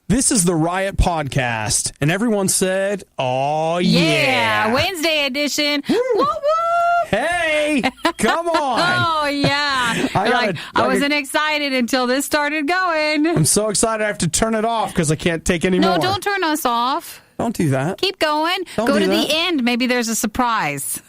This is the RIOT podcast, and everyone said, oh, yeah. Wednesday edition. Woo, woo. Hey, come on. Oh, yeah. I wasn't excited until this started going. I'm so excited I have to turn it off because I can't take any more. No, don't turn us off. Don't do that. Keep going. Go to the end. Maybe there's a surprise.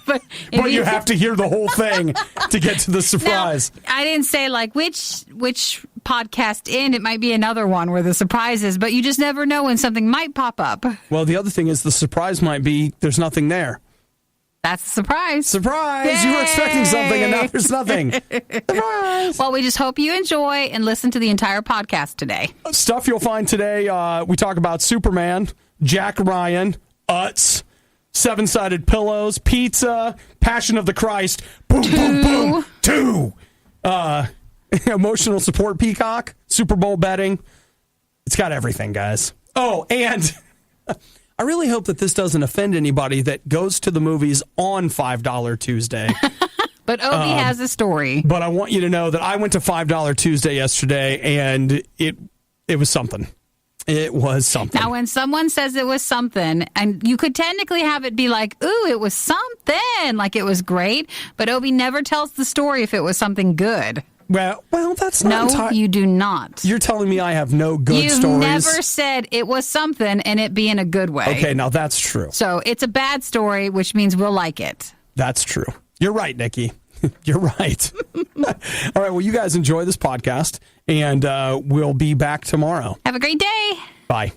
But you have to hear the whole thing to get to the surprise. Now, I didn't say which podcast in. It might be another one where the surprise is, but you just never know when something might pop up. Well, the other thing is the surprise might be there's nothing there. That's a surprise. Surprise! Yay! You were expecting something and now there's nothing. Surprise! Well, we just hope you enjoy and listen to the entire podcast today. Stuff you'll find today, we talk about Superman, Jack Ryan, Utz, seven-sided pillows, pizza, Passion of the Christ, boom, boom, boom, 2. Emotional Support Peacock, Super Bowl betting. It's got everything, guys. Oh, and I really hope that this doesn't offend anybody that goes to the movies on $5 Tuesday. But Obi has a story. But I want you to know that I went to $5 Tuesday yesterday, and it was something. It was something. Now, when someone says it was something, and you could technically have it be like, ooh, it was something, like it was great, but Obi never tells the story if it was something good. Well, that's not No, you do not. You're telling me I have no good stories? You've never said it was something and it be in a good way. Okay, now that's true. So it's a bad story, which means we'll like it. That's true. You're right, Nikki. You're right. All right, well, you guys enjoy this podcast, and we'll be back tomorrow. Have a great day. Bye.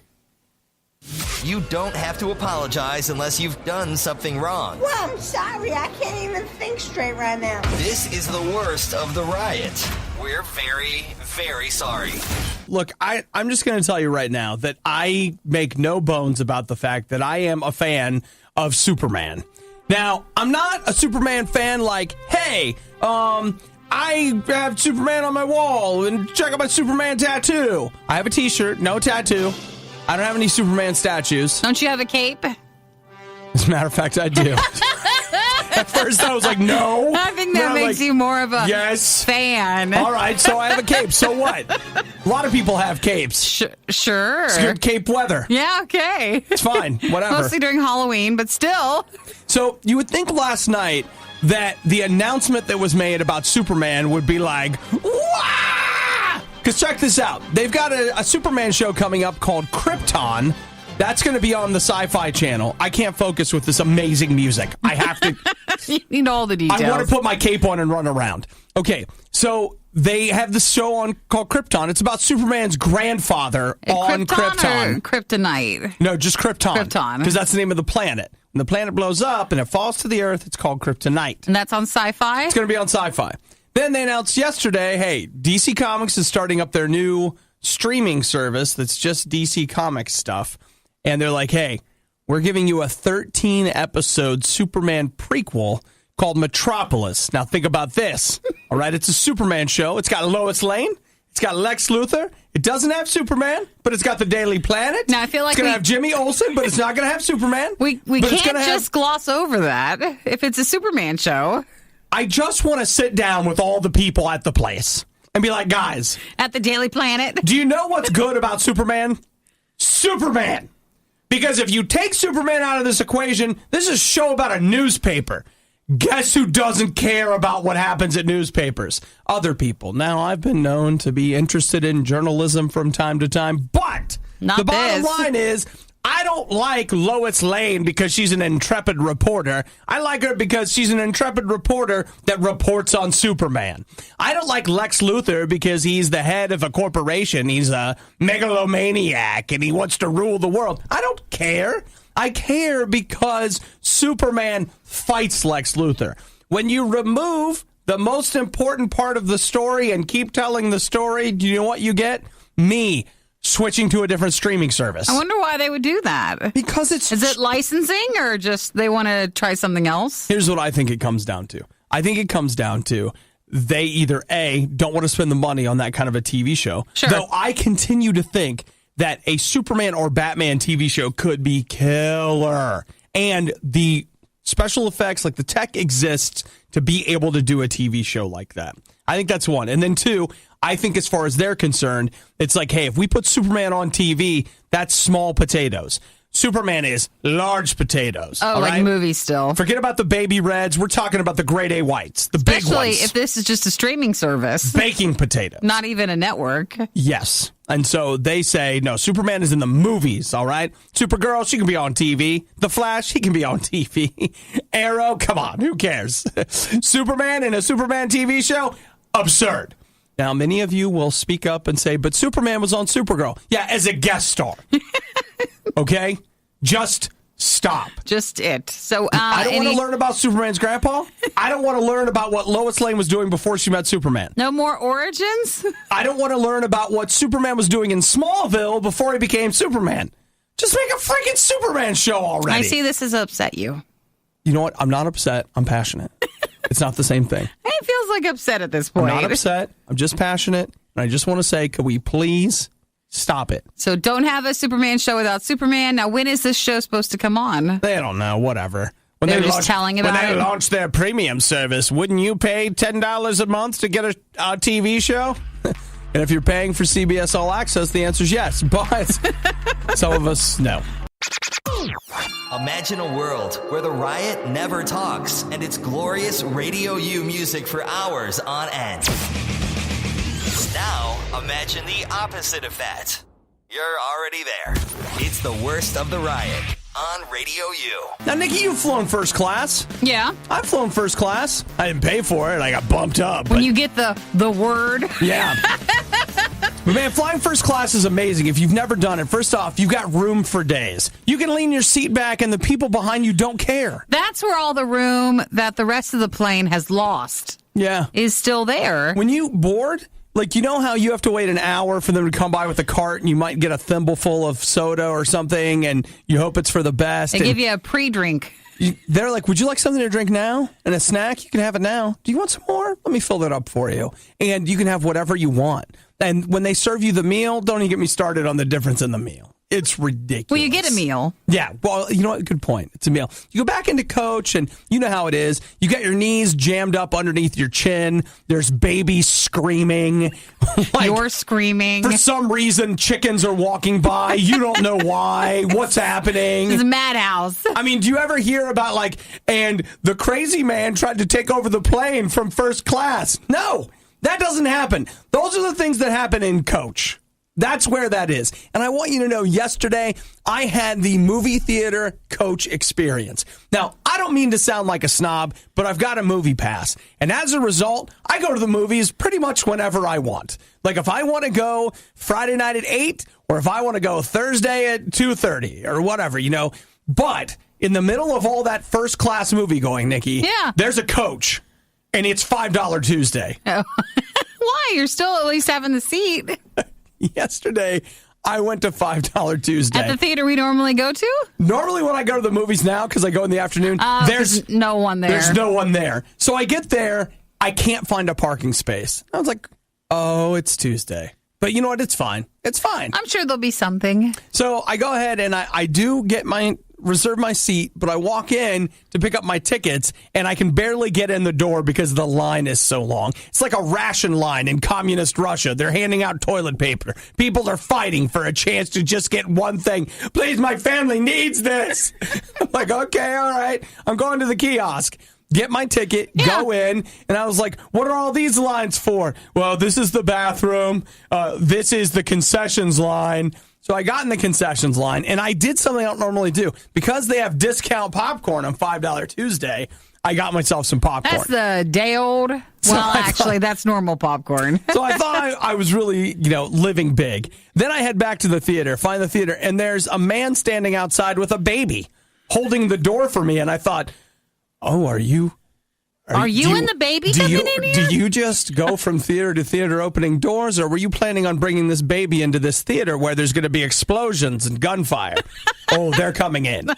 You don't have to apologize unless you've done something wrong. Well, I'm sorry. I can't even think straight right now. This is the worst of the riot. We're very, very sorry. Look, I'm just going to tell you right now that I make no bones about the fact that I am a fan of Superman. Now, I'm not a Superman fan like, hey, I have Superman on my wall and check out my Superman tattoo. I have a t-shirt, no tattoo. I don't have any Superman statues. Don't you have a cape? As a matter of fact, I do. At first, I was like, no. I think that makes you more of a fan. All right, so I have a cape. So what? A lot of people have capes. Sure. It's good cape weather. Yeah, okay. It's fine. Whatever. Mostly during Halloween, but still. So you would think last night that the announcement that was made about Superman would be like, wah! Because check this out. They've got a Superman show coming up called Krypton. That's going to be on the Sci-Fi Channel. I can't focus with this amazing music. I have to. You need all the details. I want to put my cape on and run around. Okay, so they have this show on called Krypton. It's about Superman's grandfather on Krypton. Or Kryptonite? No, just Krypton. Krypton. Because that's the name of the planet. When the planet blows up and it falls to the Earth, it's called Kryptonite. And that's on Sci-Fi? It's going to be on Sci-Fi. Then they announced yesterday, hey, DC Comics is starting up their new streaming service that's just DC Comics stuff. And they're like, hey, we're giving you a 13-episode Superman prequel called Metropolis. Now think about this. All right, it's a Superman show. It's got Lois Lane. It's got Lex Luthor. It doesn't have Superman, but it's got the Daily Planet. Now I feel like it's going to have Jimmy Olsen, but it's not going to have Superman. We can't just gloss over that if it's a Superman show. I just want to sit down with all the people at the place and be like, guys. At the Daily Planet? Do you know what's good about Superman? Superman. Because if you take Superman out of this equation, this is a show about a newspaper. Guess who doesn't care about what happens at newspapers? Other people. Now, I've been known to be interested in journalism from time to time, but the bottom line is, I don't like Lois Lane because she's an intrepid reporter. I like her because she's an intrepid reporter that reports on Superman. I don't like Lex Luthor because he's the head of a corporation. He's a megalomaniac and he wants to rule the world. I don't care. I care because Superman fights Lex Luthor. When you remove the most important part of the story and keep telling the story, do you know what you get? Me switching to a different streaming service. I wonder why they would do that. Because it's... Is it licensing or just they want to try something else? Here's what I think it comes down to. I think it comes down to they either, A, don't want to spend the money on that kind of a TV show. Sure. Though I continue to think that a Superman or Batman TV show could be killer. And the special effects, like the tech exists to be able to do a TV show like that. I think that's one. And then two, I think as far as they're concerned, it's like, hey, if we put Superman on TV, that's small potatoes. Superman is large potatoes. Oh, like right? movies still. Forget about the baby reds. We're talking about the grade A whites, the big Especially ones. if this is just a streaming service. Baking potatoes. Not even a network. Yes. And so they say, no, Superman is in the movies, all right? Supergirl, she can be on TV. The Flash, he can be on TV. Arrow, come on, who cares? Superman in a Superman TV show? Absurd. Now, many of you will speak up and say, but Superman was on Supergirl. Yeah, as a guest star. Okay? Just stop. Just it. So I don't want to learn about Superman's grandpa. I don't want to learn about what Lois Lane was doing before she met Superman. No more origins? I don't want to learn about what Superman was doing in Smallville before he became Superman. Just make a freaking Superman show already. I see this has upset you. You know what? I'm not upset. I'm passionate. It's not the same thing. It feels like upset at this point. I'm not upset. I'm just passionate. And I just want to say, could we please stop it? So don't have a Superman show without Superman. Now, when is this show supposed to come on? They don't know. Whatever. When They're just telling about when they it? launch their premium service, wouldn't you pay $10 a month to get a TV show? And if you're paying for CBS All Access, the answer is yes. But some of us, no. Imagine a world where the Riot never talks and it's glorious Radio U music for hours on end. Now, imagine the opposite of that. You're already there. It's the worst of the Riot on Radio U. Now, Nikki, you've flown first class. Yeah. I've flown first class. I didn't pay for it. I got bumped up. When but you get the word. yeah. But man, flying first class is amazing. If you've never done it, first off, you've got room for days. You can lean your seat back and the people behind you don't care. That's where all the room that the rest of the plane has lost Yeah. is still there. When you board, like, you know how you have to wait an hour for them to come by with a cart and you might get a thimbleful of soda or something and you hope it's for the best. They give you a pre-drink. They're like, would you like something to drink now? And a snack? You can have it now. Do you want some more? Let me fill that up for you. And you can have whatever you want. And when they serve you the meal, don't even get me started on the difference in the meal. It's ridiculous. Well, you get a meal. Yeah. Well, you know what? Good point. It's a meal. You go back into coach, and you know how it is. You got your knees jammed up underneath your chin. There's babies screaming. Like, You're screaming. for some reason, chickens are walking by. You don't know why. What's happening? It's a madhouse. I mean, do you ever hear about, like, and the crazy man tried to take over the plane from first class? No, that doesn't happen. Those are the things that happen in coach. That's where that is. And I want you to know, yesterday, I had the movie theater coach experience. Now, I don't mean to sound like a snob, but I've got a movie pass. And as a result, I go to the movies pretty much whenever I want. Like, if I want to go Friday night at 8, or if I want to go Thursday at 2:30, or whatever, you know. But in the middle of all that first class movie going, Nikki, Yeah. there's a coach, and it's $5 Tuesday. Oh. Why? You're still at least having the seat. Yesterday, I went to $5 Tuesday. At the theater we normally go to? Normally, when I go to the movies now, because I go in the afternoon, There's no one there. There's no one there. So I get there, I can't find a parking space. I was like, oh, it's Tuesday. But you know what? It's fine. It's fine. I'm sure there'll be something. So I go ahead and I do get reserve my seat, but I walk in to pick up my tickets, and I can barely get in the door because the line is so long. It's like a ration line in communist Russia. They're handing out toilet paper. People are fighting for a chance to just get one thing. Please, my family needs this. I'm like, okay, all right. I'm going to the kiosk. Get my ticket, go in, and I was like, what are all these lines for? Well, this is the bathroom. This is the concessions line. So I got in the concessions line, and I did something I don't normally do. Because they have discount popcorn on $5 Tuesday, I got myself some popcorn. That's the day old. Well, actually, that's normal popcorn. So I thought I was really, living big. Then I head back to the theater, find the theater, and there's a man standing outside with a baby holding the door for me, and I thought, oh, are you and the baby coming in here? Do you just go from theater to theater opening doors, or were you planning on bringing this baby into this theater where there's going to be explosions and gunfire? Oh, they're coming in.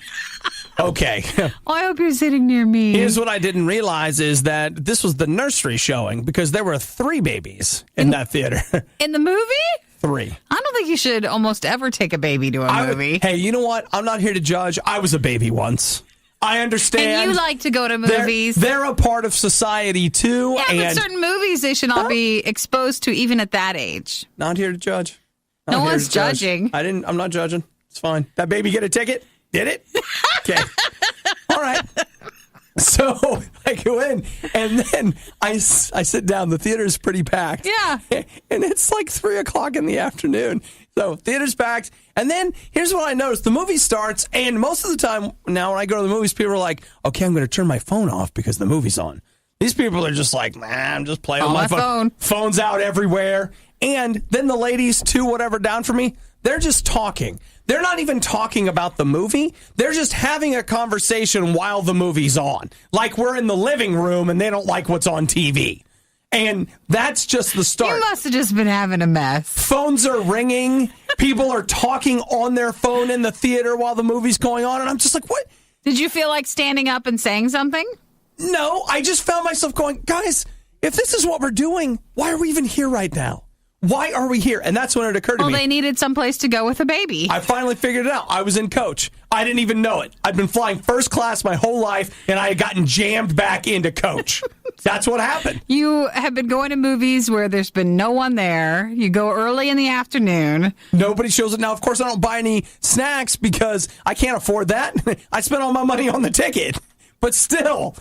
Okay. Oh, I hope you're sitting near me. Here's what I didn't realize is that this was the nursery showing because there were 3 babies in that theater. In the movie? 3. I don't think you should almost ever take a baby to a movie. Hey, you know what? I'm not here to judge. I was a baby once. I understand. And you like to go to movies. They're a part of society, too. Yeah, but certain movies they should not be exposed to even at that age. Not here to judge. No one's judging. I'm not judging. It's fine. That baby get a ticket? Did it? Okay. All right. So I go in, and then I sit down. The theater is pretty packed. Yeah. And it's like 3 o'clock in the afternoon. So theater's packed. And then here's what I noticed. The movie starts, and most of the time now when I go to the movies, people are like, okay, I'm going to turn my phone off because the movie's on. These people are just like, I'm just playing on my phone. Phone's out everywhere. And then the ladies, too, whatever, down from me, they're just talking. They're not even talking about the movie. They're just having a conversation while the movie's on. Like we're in the living room and they don't like what's on TV. And that's just the start. You must have just been having a mess. Phones are ringing. People are talking on their phone in the theater while the movie's going on. And I'm just like, what? Did you feel like standing up and saying something? No, I just found myself going, guys, if this is what we're doing, why are we even here right now? Why are we here? And that's when it occurred to me. Well, they needed someplace to go with a baby. I finally figured it out. I was in coach. I didn't even know it. I'd been flying first class my whole life, and I had gotten jammed back into coach. That's what happened. You have been going to movies where there's been no one there. You go early in the afternoon. Nobody shows up. Now, of course, I don't buy any snacks because I can't afford that. I spent all my money on the ticket. But still,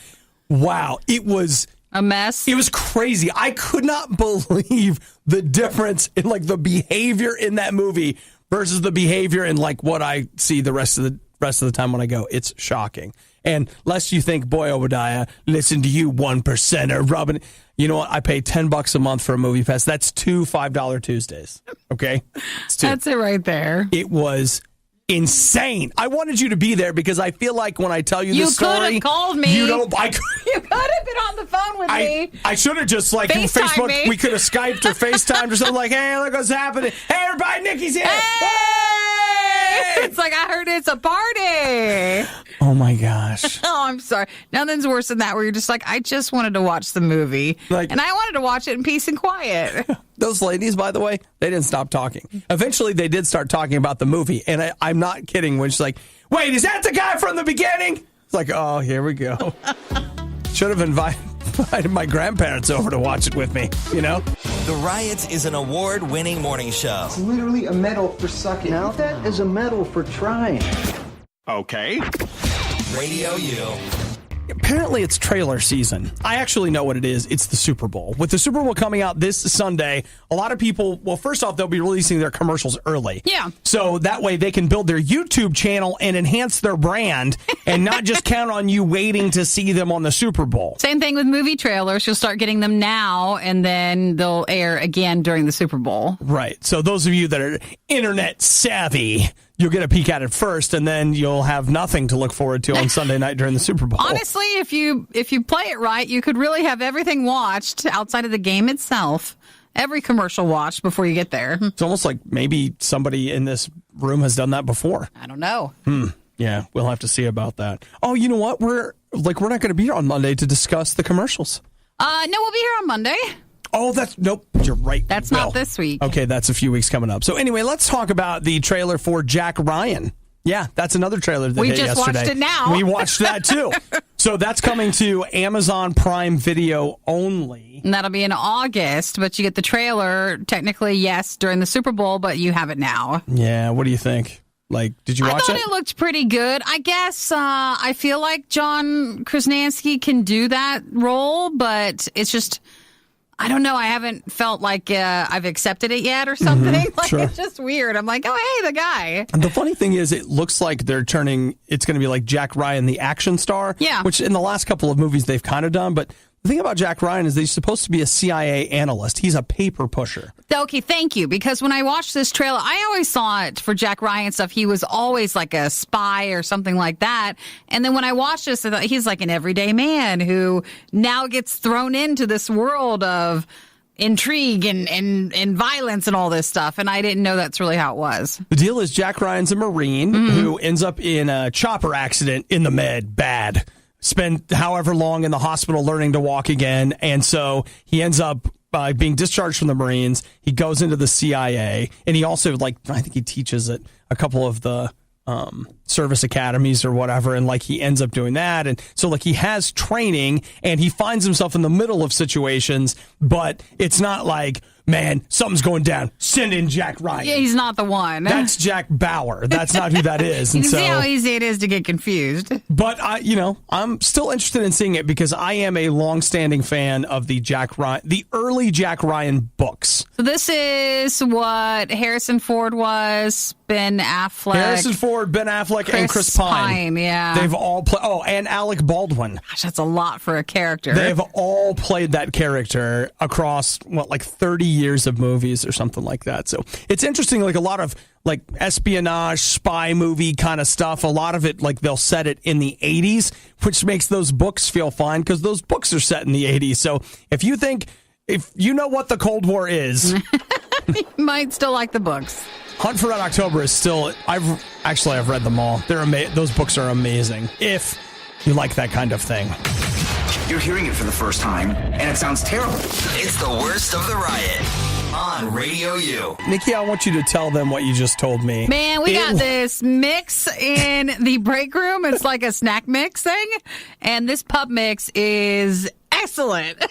wow, it was a mess. It was crazy. I could not believe the difference in like the behavior in that movie versus the behavior in like what I see the rest of the time when I go. It's shocking. And lest you think, boy, Obadiah, listen to you, 1%er, rubbing. You know what? I pay $10 a month for a movie pass. That's 2 $5 Tuesdays. Okay, that's it right there. It was insane. I wanted you to be there because I feel like when I tell you this story, you could have called me. You don't. You could have been on the phone with me. I should have just like Facebook. Me. We could have Skyped or FaceTimed or something like, hey, look what's happening. Hey, everybody, Nikki's here. Hey! It's like I heard it's a party. Oh my gosh. Oh, I'm sorry. Nothing's worse than that where you're just like, I just wanted to watch the movie. And I wanted to watch it in peace and quiet. Those ladies, by the way, they didn't stop talking. Eventually, they did start talking about the movie. And I'm not kidding when she's like, wait, is that the guy from the beginning? It's like, oh, here we go. Should have invited my grandparents over to watch it with me, you know? The RIOT is an award-winning morning show. It's literally a medal for sucking. Now that is a medal for trying. Okay. Radio U. Apparently, it's trailer season. I actually know what it is. It's the Super Bowl. With the Super Bowl coming out this Sunday, a lot of people, well, first off, they'll be releasing their commercials early. Yeah. So that way they can build their YouTube channel and enhance their brand and not just count on you waiting to see them on the Super Bowl. Same thing with movie trailers. You'll start getting them now, and then they'll air again during the Super Bowl. Right. So those of you that are internet savvy, you'll get a peek at it first, and then you'll have nothing to look forward to on Sunday night during the Super Bowl. Honestly, if you play it right, you could really have everything watched outside of the game itself. Every commercial watched before you get there. It's almost like maybe somebody in this room has done that before. I don't know. Yeah, we'll have to see about that. Oh, you know what? We're not going to be here on Monday to discuss the commercials. No, we'll be here on Monday. Oh, nope, you're right. That's not this week. Okay, that's a few weeks coming up. So anyway, let's talk about the trailer for Jack Ryan. Yeah, that's another trailer that hit yesterday. We just watched it now. We watched that too. So that's coming to Amazon Prime Video only. And that'll be in August, but you get the trailer, technically, yes, during the Super Bowl, but you have it now. Yeah, what do you think? Like, did you watch it? I thought it looked pretty good. I guess I feel like John Krasinski can do that role, but it's just, I don't know. I haven't felt like I've accepted it yet or something. Sure. It's just weird. I'm like, oh, hey, the guy. And the funny thing is, it looks like it's going to be like Jack Ryan, the action star. Yeah. Which in the last couple of movies they've kind of done. But the thing about Jack Ryan is that he's supposed to be a CIA analyst. He's a paper pusher. Okay, thank you. Because when I watched this trailer, I always thought for Jack Ryan stuff, he was always like a spy or something like that. And then when I watched this, I thought he's like an everyday man who now gets thrown into this world of intrigue and violence and all this stuff. And I didn't know that's really how it was. The deal is Jack Ryan's a Marine who ends up in a chopper accident in the med, bad. Spent however long in the hospital learning to walk again. And so he ends up being discharged from the Marines. He goes into the CIA. And he also, I think he teaches at a couple of the service academies or whatever, and like he ends up doing that, and so like he has training and he finds himself in the middle of situations, but it's not like, man, something's going down, send in Jack Ryan. Yeah, he's not the one. That's Jack Bauer. That's not who that is. You And can so, see how easy it is to get confused. but I'm still interested in seeing it because I am a longstanding fan of the early Jack Ryan books. So this is what Harrison Ford was, Ben Affleck. Harrison Ford, Ben Affleck, and Chris Pine. Yeah. They've all played. Oh, and Alec Baldwin. Gosh, that's a lot for a character. They've all played that character across, 30 years of movies or something like that. So it's interesting, like a lot of like espionage, spy movie kind of stuff. A lot of it, like they'll set it in the 80s, which makes those books feel fine because those books are set in the 80s. So if you know what the Cold War is, You might still like the books. Hunt for Red October is still, I've read them all. Those books are amazing if you like that kind of thing. You're hearing it for the first time, and it sounds terrible. It's the worst of the riot on Radio U. Nikki, I want you to tell them what you just told me. Man, we got this mix in the break room. It's like a snack mix thing. And this pub mix is excellent.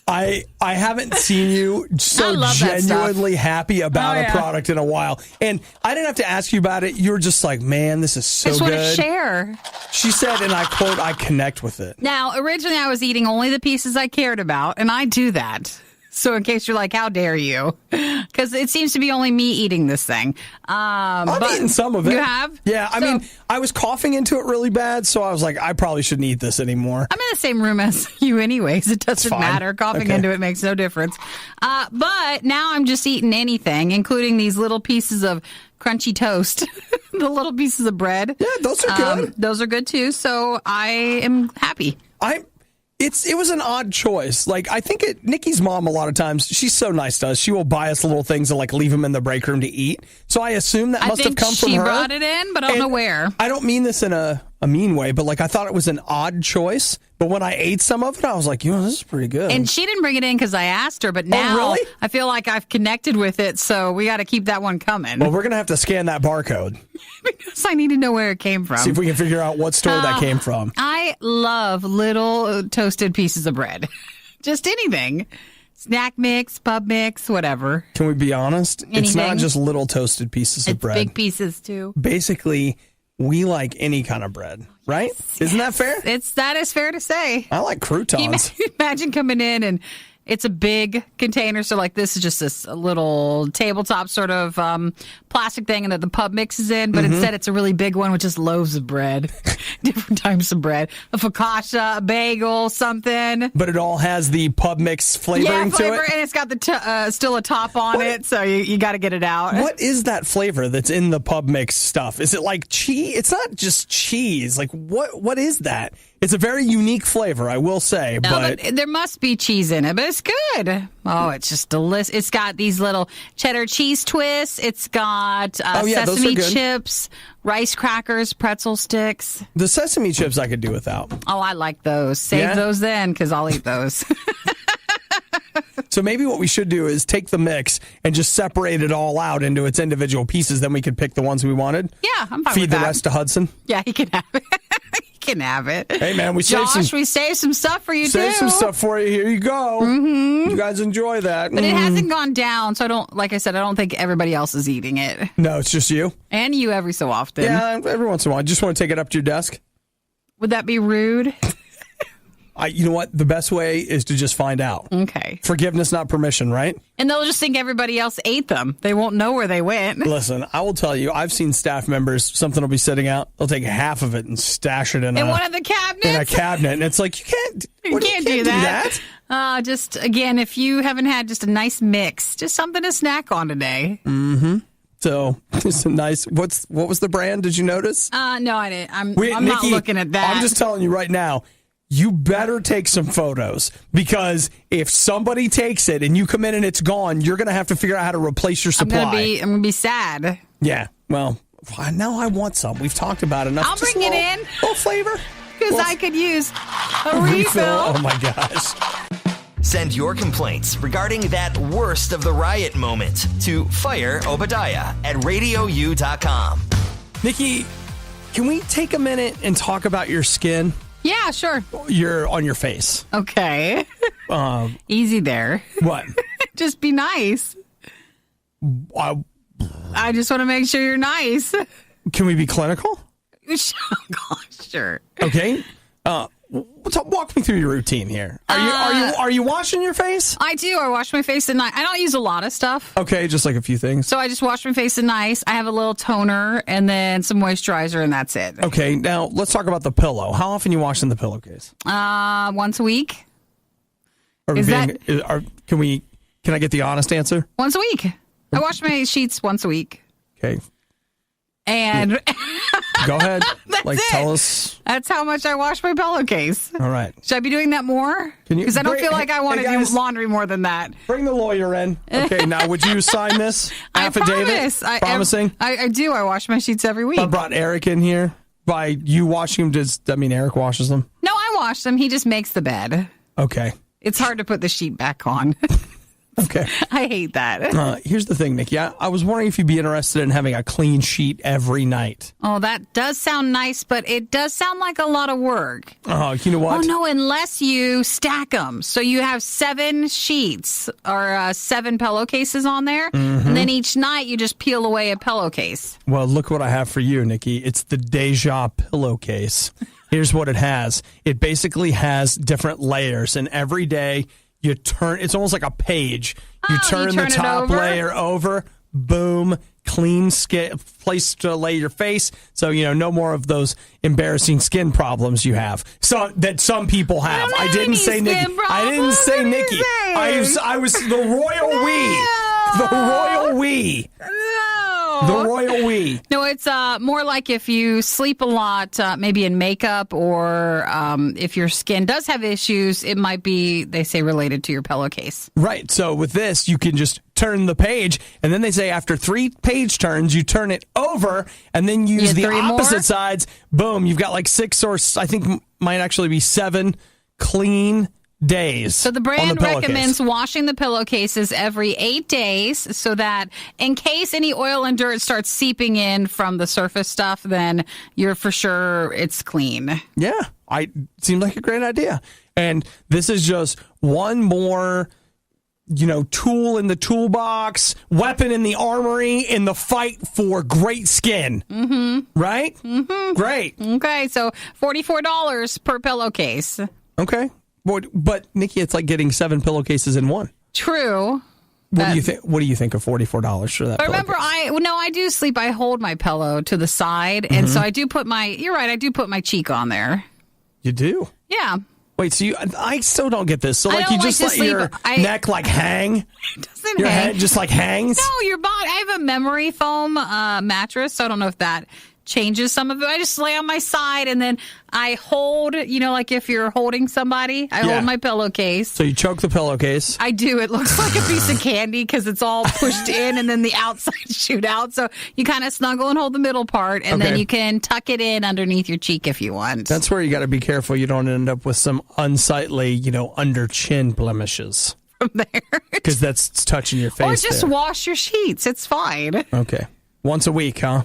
I haven't seen you so genuinely happy about a product in a while. And I didn't have to ask you about it. You were just like, man, this is so good. I just want to share. She said, and I quote, I connect with it. Now, originally I was eating only the pieces I cared about, and I do that. So in case you're like, how dare you? Because it seems to be only me eating this thing. I've eaten some of it. You have? Yeah. I mean, I was coughing into it really bad, so I was like, I probably shouldn't eat this anymore. I'm in the same room as you anyways. It doesn't matter. Coughing into it makes no difference. But now I'm just eating anything, including these little pieces of crunchy toast, the little pieces of bread. Yeah, those are good. Those are good too. So I am happy. It was an odd choice. Like, I think Nikki's mom, a lot of times, she's so nice to us. She will buy us little things and, like, leave them in the break room to eat. So I assume that must have come from her. She brought it in, but I don't know where. I don't mean this in a mean way, but, like, I thought it was an odd choice. But when I ate some of it, I was like, this is pretty good. And she didn't bring it in because I asked her, but now really? I feel like I've connected with it, so we got to keep that one coming. Well, we're going to have to scan that barcode. Because I need to know where it came from. See if we can figure out what store that came from. I love little toasted pieces of bread. Just anything. Snack mix, pub mix, whatever. Can we be honest? Anything. It's not just little toasted pieces of bread. Big pieces, too. Basically, we like any kind of bread, right? Yes. Isn't that fair? That is fair to say. I like croutons. Imagine coming in and it's a big container. So like this is just this little tabletop sort of plastic thing and that the pub mixes in. But instead it's a really big one with just loaves of bread, different types of bread, a focaccia, a bagel, something. But it all has the pub mix flavoring to it. And it's got the still a top on it. So you got to get it out. What is that flavor that's in the pub mix stuff? Is it like cheese? It's not just cheese. Like what is that? It's a very unique flavor, I will say. But there must be cheese in it, but it's good. Oh, it's just delicious. It's got these little cheddar cheese twists. It's got sesame chips, rice crackers, pretzel sticks. The sesame chips I could do without. Oh, I like those. Save those then, because I'll eat those. So maybe what we should do is take the mix and just separate it all out into its individual pieces. Then we could pick the ones we wanted. Yeah, I'm fine with that. Feed the rest to Hudson. Yeah, he can have it. He can have it. Hey, man, we saved some stuff for you, too. Saved some stuff for you. Here you go. Mm-hmm. You guys enjoy that. But it hasn't gone down, so like I saad, I don't think everybody else is eating it. No, it's just you. And you every so often. Yeah, every once in a while. I just want to take it up to your desk. Would that be rude? You know what? The best way is to just find out. Okay. Forgiveness, not permission, right? And they'll just think everybody else ate them. They won't know where they went. Listen, I will tell you, I've seen staff members, something will be sitting out, they'll take half of it and stash it in one of the cabinets? In a cabinet. And it's like, you can't do that. Just, again, if you haven't had just a nice mix, just something to snack on today. Mm-hmm. So, it's a nice, what was the brand? Did you notice? No, I didn't. I'm not looking at that. I'm just telling you right now. You better take some photos because if somebody takes it and you come in and it's gone, you're going to have to figure out how to replace your supply. I'm going to be sad. Yeah. Well, now I want some. We've talked about enough. I'll bring it in. A little flavor. Because I could use a refill. Oh, my gosh. Send your complaints regarding that worst of the riot moment to Fire Obadiah at RadioU.com. Nikki, can we take a minute and talk about your skin? Yeah, sure. On your face. Okay. Easy there. What? Just be nice. I just want to make sure you're nice. Can we be clinical? Sure. Okay. Walk me through your routine here. Are you washing your face? I do. I wash my face at night. I don't use a lot of stuff. Okay, just like a few things. So I just wash my face at night. I have a little toner and then some moisturizer, and that's it. Okay, now let's talk about the pillow. How often you wash in the pillowcase? Once a week. Can I get the honest answer? Once a week. I wash my sheets once a week. Okay. And go ahead. That's tell us. That's how much I wash my pillowcase. All right. Should I be doing that more? Because I don't feel like I want to do laundry more than that. Bring the lawyer in. Okay, now would you sign this affidavit? Promising? I do. I wash my sheets every week. I brought Eric in here. By you washing them, does that mean Eric washes them? No, I wash them. He just makes the bed. Okay. It's hard to put the sheet back on. Okay. I hate that. Here's the thing, Nikki. I was wondering if you'd be interested in having a clean sheet every night. Oh, that does sound nice, but it does sound like a lot of work. Oh, you know what? Oh, no, unless you stack them. So you have 7 sheets or 7 pillowcases on there, and then each night you just peel away a pillowcase. Well, look what I have for you, Nikki. It's the Deja pillowcase. Here's what it has. It basically has different layers, and every day you turn, it's almost like a page. You turn the top layer over, boom, clean skin, place to lay your face. So, no more of those embarrassing skin problems you have. So that some people have. I didn't say Nikki. I didn't say Nikki. I was the royal we. The royal we. The royal we. No, it's more like if you sleep a lot, maybe in makeup, or if your skin does have issues, it might be, they say, related to your pillowcase. Right. So with this, you can just turn the page, and then they say after 3 page turns, you turn it over, and then use the opposite sides. Boom. You've got like 6 or I think might actually be 7 clean days. So the brand recommends washing the pillowcases every 8 days so that in case any oil and dirt starts seeping in from the surface stuff, then you're for sure it's clean. Yeah, seemed like a great idea. And this is just one more, tool in the toolbox, weapon in the armory in the fight for great skin. Mm-hmm. Right? Mm-hmm. Great. Okay, so $44 per pillowcase. Okay. But Nikki, it's like getting 7 pillowcases in one. True. What do you think? What do you think of $44 for that? Remember, I do sleep. I hold my pillow to the side, and so I do put my. You're right. I do put my cheek on there. You do? Yeah. Wait. So I still don't get this. So you just let your neck hang. It doesn't your hang. head just hangs. No, your body. I have a memory foam mattress, so I don't know if that changes some of it. I just lay on my side and then I hold, like if you're holding somebody, I hold my pillowcase. So you choke the pillowcase. I do. It looks like a piece of candy because it's all pushed in and then the outside shoot out. So you kind of snuggle and hold the middle part, and then you can tuck it in underneath your cheek if you want. That's where you got to be careful you don't end up with some unsightly, under chin blemishes. From there. Because that's touching your face. Or just wash your sheets. It's fine. Okay. Once a week, huh?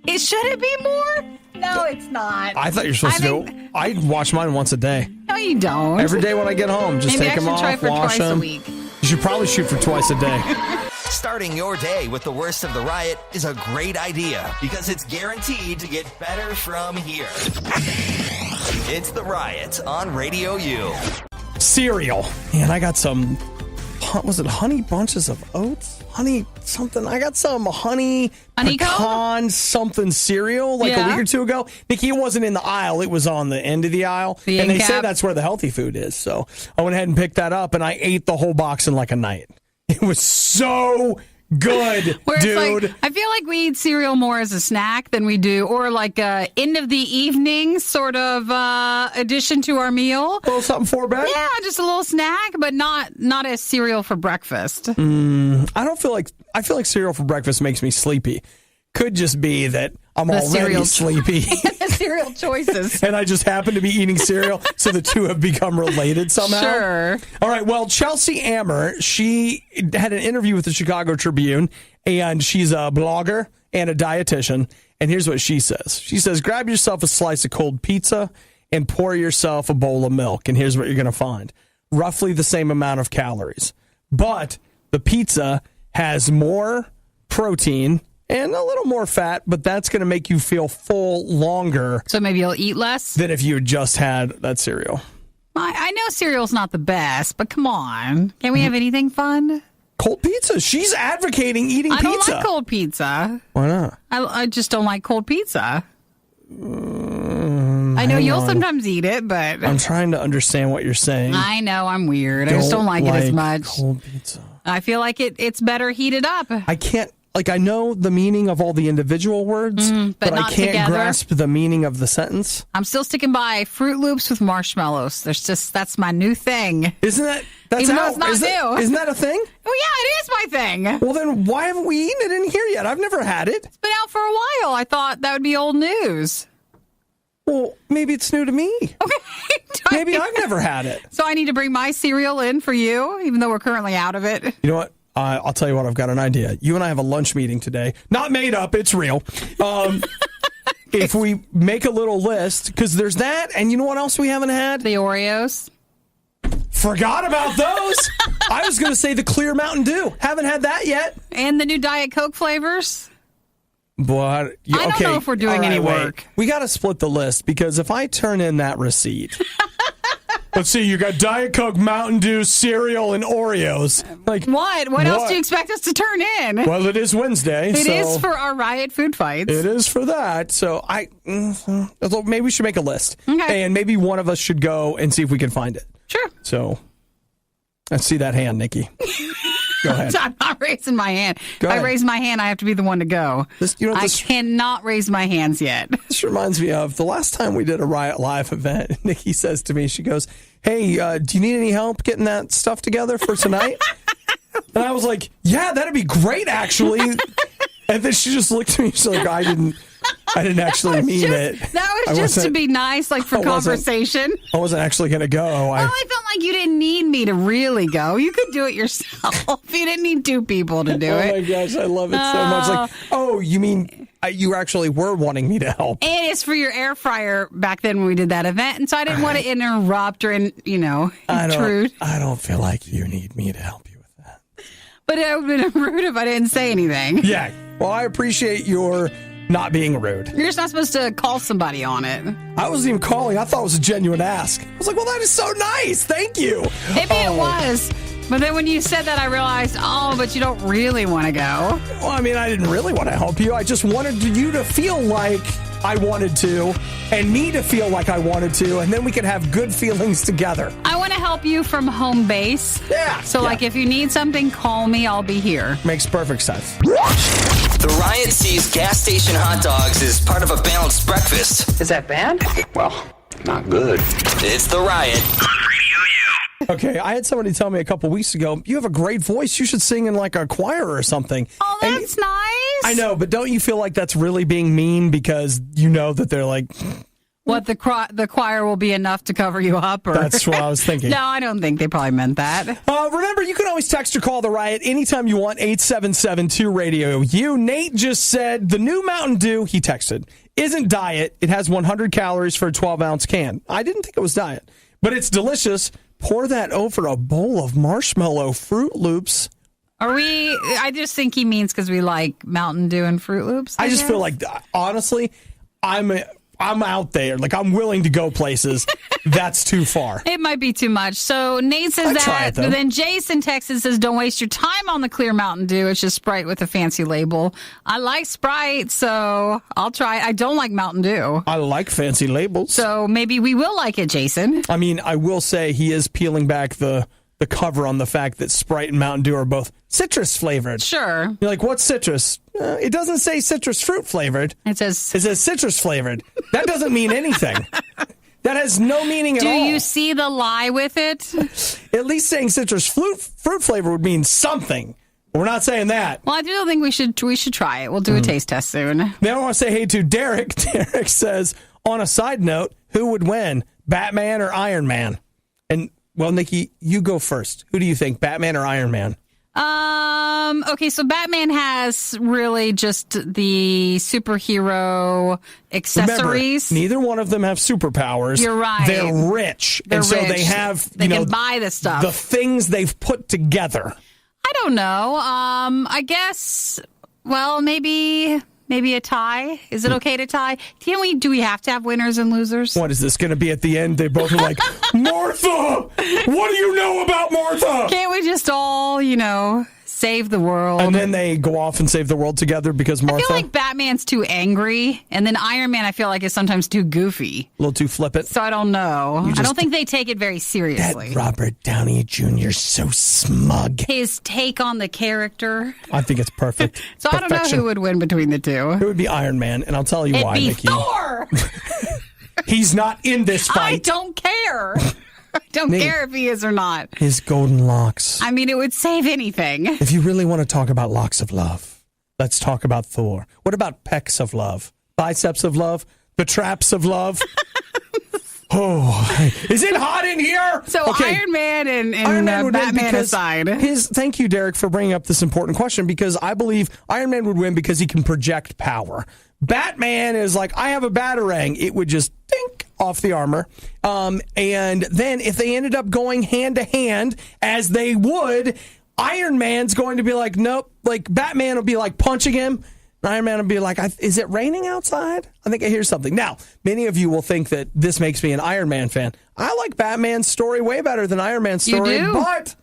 Should it be more? No, it's not. I thought you were supposed to do. I wash mine once a day. No, you don't. Every day when I get home, just take them off, try for wash twice them. a week. You should probably shoot for twice a day. Starting your day with the worst of the riot is a great idea because it's guaranteed to get better from here. It's the Riot on Radio U. Cereal. Man, I got some. Was it honey bunches of oats? Honey something. I got some honey pecan something cereal a week or 2 ago. Nikki, it wasn't in the aisle. It was on the end of the aisle. And they say that's where the healthy food is. So I went ahead and picked that up, and I ate the whole box in like a night. It was so good, dude. I feel like we eat cereal more as a snack than we do, or like a end of the evening sort of addition to our meal. A little something for bed? Yeah, just a little snack, but not as cereal for breakfast. I feel like cereal for breakfast makes me sleepy. Could just be that I'm already sleepy. Cereal choices. And I just happen to be eating cereal, so the two have become related somehow. Sure. All right, well, Chelsea Ammer, she had an interview with the Chicago Tribune, and she's a blogger and a dietitian, And here's what she says. She says, grab yourself a slice of cold pizza and pour yourself a bowl of milk. And here's what you're going to find. Roughly the same amount of calories. But the pizza has more protein and a little more fat, but that's going to make you feel full longer. So maybe you'll eat less? Than if you had just had that cereal. I know cereal's not the best, but come on. Can't we have anything fun? Cold pizza. She's advocating eating pizza. I don't like cold pizza. Why not? I just don't like cold pizza. I know you'll sometimes eat it, but... I'm trying to understand what you're saying. I know, I'm weird. I just don't like it as much. Cold pizza. I feel like it's better heated up. I can't... Like, I know the meaning of all the individual words, but I can't grasp the meaning of the sentence. I'm still sticking by Fruit Loops with marshmallows. That's my new thing. Isn't that... That's Even though it's not new. Isn't that a thing? Oh, yeah, it is my thing. Well, then why haven't we eaten it in here yet? I've never had it. It's been out for a while. I thought that would be old news. Well, maybe it's new to me. Okay. Maybe I've never had it. So I need to bring my cereal in for you, even though we're currently out of it. You know what? I'll tell you what, I've got an idea. You and I have a lunch meeting today. Not made up, it's real. If we make a little list, because there's that, and you know what else we haven't had? The Oreos. Forgot about those. I was going to say the clear Mountain Dew. Haven't had that yet. And the new Diet Coke flavors. But I don't know if we're doing any work. We got to split the list, because if I turn in that receipt... Let's see, you got Diet Coke, Mountain Dew, cereal, and Oreos. Like What else do you expect us to turn in? Well, it is Wednesday. It is for our Riot food fights. It is for that. So maybe we should make a list. Okay. And maybe one of us should go and see if we can find it. Sure. So let's see that hand, Nikki. Go ahead. I'm not raising my hand. Go if ahead. I raise my hand, I have to be the one to go. I This cannot raise my hands yet. This reminds me of the last time we did a Riot Live event. Nikki says to me, she goes, hey, do you need any help getting that stuff together for tonight? And I was like, yeah, that'd be great, actually. And then she just looked at me. She's like, I didn't actually mean it. That was just to be nice, like for conversation. I wasn't actually going to go. I felt like you didn't need me to really go. You could do it yourself. You didn't need two people to do it. Oh, my gosh. I love it so much. Like, oh, you mean you actually were wanting me to help? It is for your air fryer back then when we did that event. And so I didn't want to interrupt or, intrude. I don't feel like you need me to help you with that. But it would have been rude if I didn't say anything. Yeah. Well, I appreciate your not being rude. You're just not supposed to call somebody on it. I wasn't even calling. I thought it was a genuine ask. I was like, well, that is so nice. Thank you. Maybe it was. But then when you said that, I realized, but you don't really want to go. Well, I mean, I didn't really want to help you. I just wanted you to feel like I wanted to and me to feel like I wanted to, and then we could have good feelings together. I want to help you from home base. Yeah. So, like, if you need something, call me. I'll be here. Makes perfect sense. The Riot sees gas station hot dogs as part of a balanced breakfast. Is that bad? Well, not good. It's The Riot. Okay, I had somebody tell me a couple weeks ago, you have a great voice. You should sing in like a choir or something. Oh, that's nice. I know, but don't you feel like that's really being mean because you know that they're like... What, the choir will be enough to cover you up? Or? That's what I was thinking. No, I don't think they probably meant that. Remember, you can always text or call the Riot anytime you want, 877-2-RADIO-U. Nate just said the new Mountain Dew, he texted, isn't diet. It has 100 calories for a 12-ounce can. I didn't think it was diet, but it's delicious. Pour that over a bowl of marshmallow Fruit Loops. I just think he means because we like Mountain Dew and Fruit Loops. I just feel like, honestly, I'm out there. Like, I'm willing to go places. That's too far. It might be too much. So Nate says I'd try that. it, though. But then Jason texts says, don't waste your time on the clear Mountain Dew. It's just Sprite with a fancy label. I like Sprite, so I'll try it. I don't like Mountain Dew. I like fancy labels. So maybe we will like it, Jason. I mean, I will say he is peeling back the cover on the fact that Sprite and Mountain Dew are both citrus flavored. Sure. You're like, what's citrus? It doesn't say citrus fruit flavored. It says citrus flavored. That doesn't mean anything. That has no meaning at all. Do you see the lie with it? At least saying citrus fruit flavor would mean something. We're not saying that. Well, I do think we should try it. We'll do a taste test soon. Then I want to say hey to Derek. Derek says, on a side note, who would win, Batman or Iron Man? And, well, Nikki, you go first. Who do you think, Batman or Iron Man? Okay, so Batman has really just the superhero accessories. Remember, neither one of them have superpowers. You're right. They're rich. So they have, they can buy the stuff. The things they've put together. I don't know. I guess, well, maybe a tie. Is it okay to tie? Do we have to have winners and losers? What is this going to be at the end? They both are like, Martha, what do you know about Martha? Can't we just all, save the world? And then they go off and save the world together because Martha... I feel like Batman's too angry, and then Iron Man I feel like is sometimes too goofy. A little too flippant. So I don't know. I don't think they take it very seriously. That Robert Downey Jr. is so smug. His take on the character. I think it's perfect. So I don't know who would win between the two. It would be Iron Man, and I'll tell you why, Nikki. Thor! He's not in this fight. I don't care. I don't care if he is or not. His golden locks. I mean, it would save anything. If you really want to talk about locks of love, let's talk about Thor. What about pecs of love? Biceps of love? The traps of love? Oh, is it hot in here? So okay. Iron Man and Iron Man Batman aside. Thank you, Derek, for bringing up this important question, because I believe Iron Man would win because he can project power. Batman is like, I have a batarang. It would just dink off the armor. And then if they ended up going hand to hand, as they would, Iron Man's going to be like, nope. Like, Batman will be like punching him. Iron Man will be like, is it raining outside? I think I hear something. Now, many of you will think that this makes me an Iron Man fan. I like Batman's story way better than Iron Man's story. You do? But,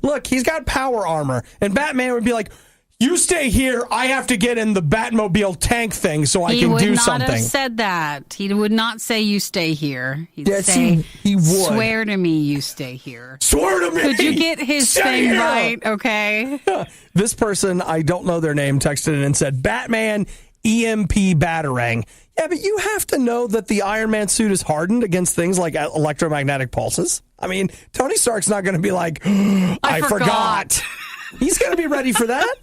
look, he's got power armor. And Batman would be like, you stay here. I have to get in the Batmobile tank thing so I can do something. He would not have said that. He would not say you stay here. He'd yes, say, he would. Swear to me you stay here. Swear to me. Could you get his thing right? Okay. This person, I don't know their name, texted in and said, Batman EMP Batarang. Yeah, but you have to know that the Iron Man suit is hardened against things like electromagnetic pulses. I mean, Tony Stark's not going to be like, I forgot. He's going to be ready for that.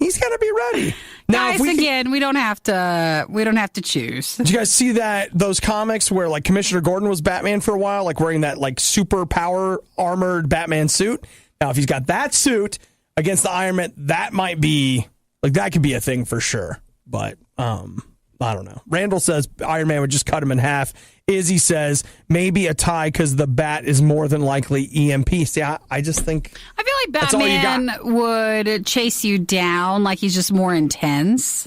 He's going to be ready. Now, guys, again, we don't have to choose. Did you guys see those comics where like Commissioner Gordon was Batman for a while, like wearing that like super power armored Batman suit? Now, if he's got that suit against the Iron Man, that might be like that could be a thing for sure. But I don't know. Randall says Iron Man would just cut him in half. Izzy says maybe a tie because the bat is more than likely EMP. See, I just think... I feel like Batman would chase you down like he's just more intense.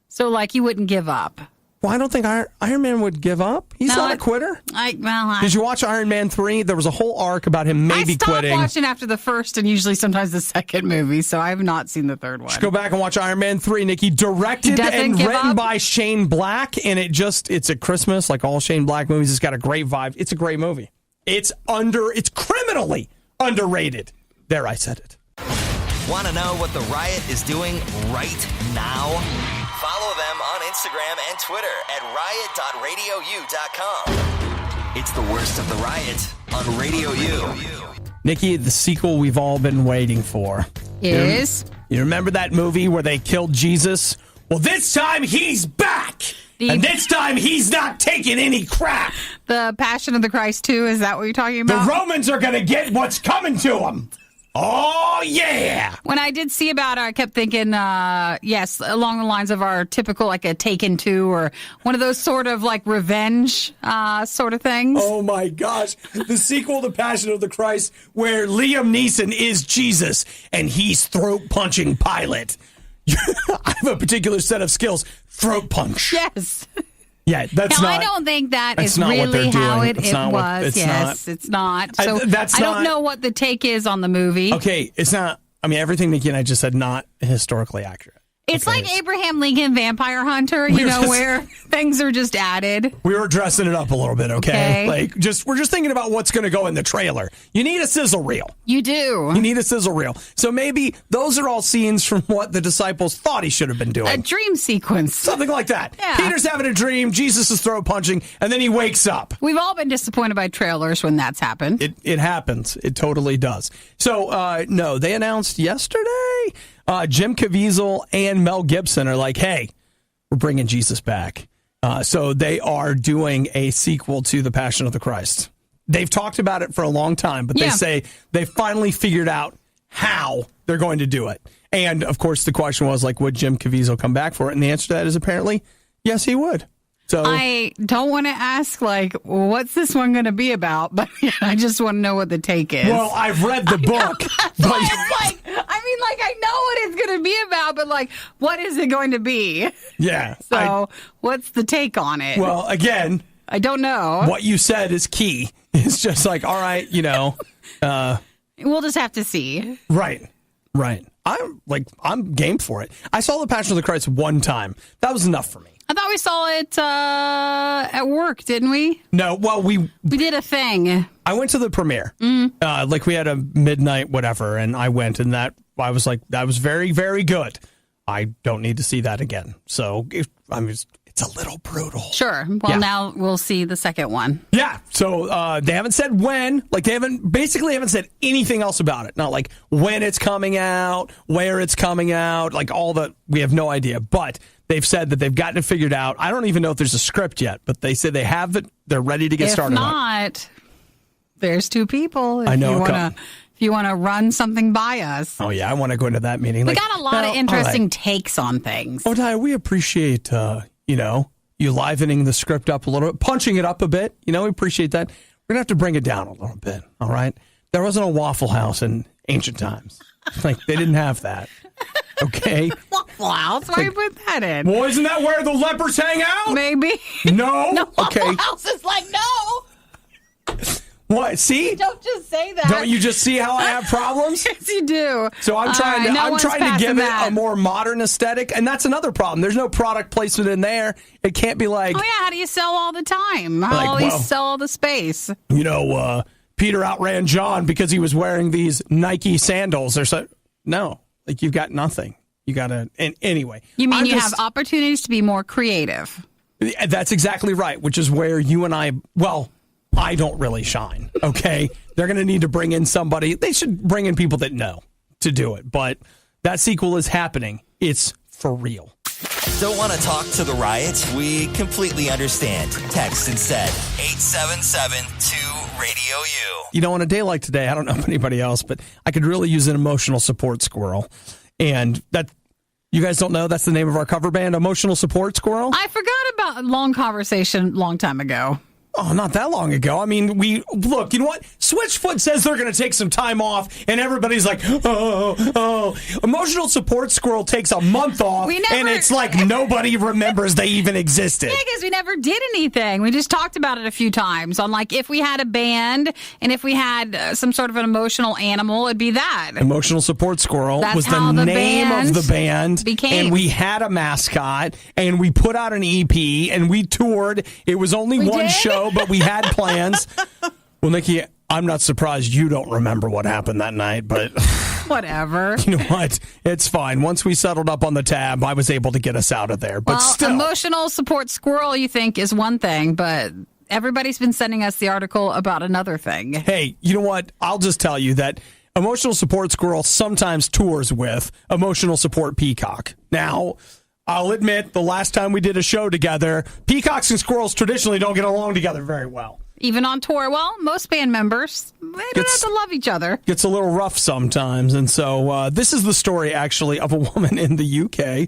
So, like, he wouldn't give up. Well, I don't think Iron Man would give up. He's not a quitter. Did you watch Iron Man 3? There was a whole arc about him maybe quitting. I stopped watching after the first and usually sometimes the second movie, so I have not seen the third one. Just go back and watch Iron Man 3, Nikki. Directed and written by Shane Black, and it's at Christmas, like all Shane Black movies. It's got a great vibe. It's a great movie. It's criminally underrated. There, I said it. Want to know what the Riot is doing right now? Follow them on Instagram and Twitter at riot.radiou.com. It's the worst of the Riot on Radio U. Nikki, the sequel we've all been waiting for. Is? You remember that movie where they killed Jesus? Well, this time he's back! And this time he's not taking any crap! The Passion of the Christ 2, is that what you're talking about? The Romans are going to get what's coming to them! Oh, yeah! When I did see about it, I kept thinking, yes, along the lines of our typical, like a Taken 2 or one of those sort of like revenge sort of things. Oh, my gosh. The sequel to Passion of the Christ where Liam Neeson is Jesus and he's throat-punching Pilate. I have a particular set of skills. Throat punch. Yes. Yeah, that's now, not. I don't think that is really how it was. Yes, it's not. So I don't know what the take is on the movie. Okay, it's not. I mean, everything Nikki and I just said not historically accurate. It's like Abraham Lincoln Vampire Hunter, where things are just added. We were dressing it up a little bit, okay? Like we're just thinking about what's going to go in the trailer. You need a sizzle reel. You do. You need a sizzle reel. So maybe those are all scenes from what the disciples thought he should have been doing. A dream sequence. Something like that. Yeah. Peter's having a dream, Jesus is throat punching, and then he wakes up. We've all been disappointed by trailers when that's happened. It happens. It totally does. So, no, they announced yesterday Jim Caviezel and Mel Gibson are like, hey, we're bringing Jesus back. So they are doing a sequel to The Passion of the Christ. They've talked about it for a long time, but they say they finally figured out how they're going to do it. And, of course, the question was, like, would Jim Caviezel come back for it? And the answer to that is apparently, yes, he would. So I don't want to ask, like, what's this one going to be about? But I just want to know what the take is. Well, I've read the book. I know what it's going to be about, but, like, what is it going to be? Yeah. So what's the take on it? Well, again, I don't know. What you said is key. It's just like, all right, we'll just have to see. Right. I'm game for it. I saw The Passion of the Christ one time. That was enough for me. I thought we saw it at work, didn't we? No, well, we did a thing. I went to the premiere. We had a midnight whatever, and I went, and I was like, that was very, very good. I don't need to see that again. So it's a little brutal. Sure. Well, now we'll see the second one. Yeah. So they haven't said when. Like, they haven't said anything else about it. Not like when it's coming out, where it's coming out, like we have no idea. But they've said that they've gotten it figured out. I don't even know if there's a script yet, but they said they have it. They're ready to get started. If not, there's two people. I know. If you want to run something by us. Oh, yeah. I want to go into that meeting. We got a lot of interesting takes on things. Obadiah, we appreciate, you livening the script up a little bit, punching it up a bit. We appreciate that. We're going to have to bring it down a little bit, all right? There wasn't a Waffle House in ancient times. Like, they didn't have that, okay? Waffle House? Why you put that in? Well, isn't that where the lepers hang out? Maybe. No? No, Okay. Waffle House is like, no. What? See? Don't just say that. Don't you just see how I have problems? Yes, you do. So I'm trying to give it that. a more modern aesthetic, and that's another problem. There's no product placement in there. It can't be like, oh yeah, how do you sell all the time? How do you sell all the space? Peter outran John because he was wearing these Nike sandals or so. No, like you've got nothing. You got to. And anyway, you mean have opportunities to be more creative? That's exactly right. Which is where you and I. Well, I don't really shine, okay? They're going to need to bring in somebody. They should bring in people that know to do it. But that sequel is happening. It's for real. Don't want to talk to the Riot? We completely understand. Text instead 877-2-RADIO-U. On a day like today, I don't know if anybody else, but I could really use an emotional support squirrel. And that, you guys don't know, that's the name of our cover band, Emotional Support Squirrel? I forgot about long conversation long time ago. Oh, not that long ago. I mean, look, you know what? Switchfoot says they're going to take some time off, and everybody's like, oh. Emotional Support Squirrel takes a month off, and it's like nobody remembers they even existed. Yeah, because we never did anything. We just talked about it a few times on, like, if we had a band, and if we had some sort of an emotional animal, it'd be that. Emotional Support Squirrel That's was how the the name of the band, became. And we had a mascot, and we put out an EP, and we toured. It was only one show. But we had plans. Well, Nikki, I'm not surprised you don't remember what happened that night, but whatever. You know what? It's fine. Once we settled up on the tab, I was able to get us out of there. But still, Emotional Support Squirrel, you think, is one thing, but everybody's been sending us the article about another thing. Hey, you know what? I'll just tell you that Emotional Support Squirrel sometimes tours with Emotional Support Peacock. Now, I'll admit, the last time we did a show together, peacocks and squirrels traditionally don't get along together very well. Even on tour. Well, most band members, they don't have to love each other. Gets a little rough sometimes. And so this is the story, actually, of a woman in the UK.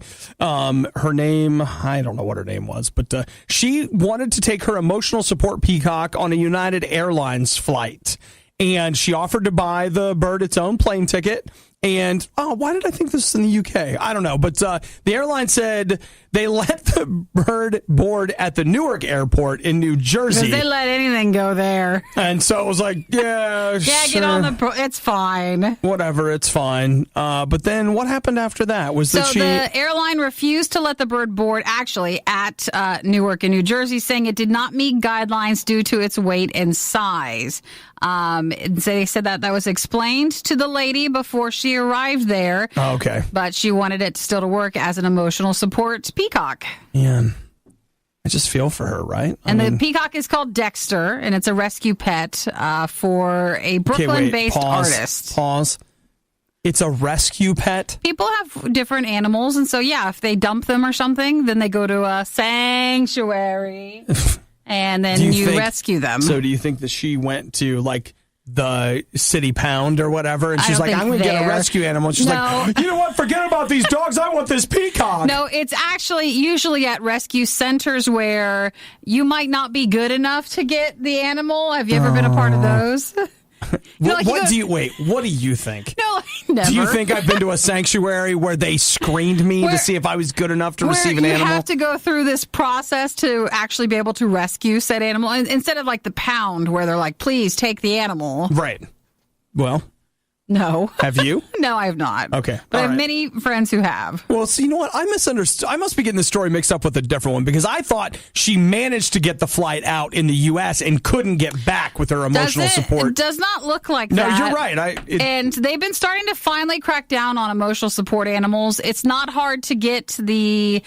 Her name, I don't know what her name was, but she wanted to take her Emotional Support Peacock on a United Airlines flight. And she offered to buy the bird its own plane ticket. And, why did I think this was in the UK? I don't know. But the airline said they let the bird board at the Newark airport in New Jersey. They let anything go there. And so it was like, yeah, sure. Get on it's fine. Whatever, it's fine. But then what happened after that? The airline refused to let the bird board actually at Newark in New Jersey, saying it did not meet guidelines due to its weight and size. They said that was explained to the lady before she arrived there. Oh, okay. But she wanted it still to work as an emotional support peacock. Yeah. I just feel for her, right? The peacock is called Dexter, and it's a rescue pet for a Brooklyn-based artist. Pause. It's a rescue pet? People have different animals, and so, if they dump them or something, then they go to a sanctuary. And then you rescue them. So do you think that she went to, like, the city pound or whatever, and I she's don't like, think I'm going to get a there. rescue animal. And she's like, you know what? Forget about these dogs. I want this peacock. No, it's actually usually at rescue centers where you might not be good enough to get the animal. Have you ever been a part of those? What do you think? No, never. Do you think I've been to a sanctuary where they screened me to see if I was good enough to receive an animal? You have to go through this process to actually be able to rescue said animal, instead of like the pound where they're like, please take the animal. Right. Well, no. have you? No, I have not. Okay. But I All have right. many friends who have. Well, so you know what? I misunderstood. I must be getting the story mixed up with a different one because I thought she managed to get the flight out in the U.S. and couldn't get back with her emotional support. It does not look like No, that. you're right. And they've been starting to finally crack down on emotional support animals. It's not hard to get the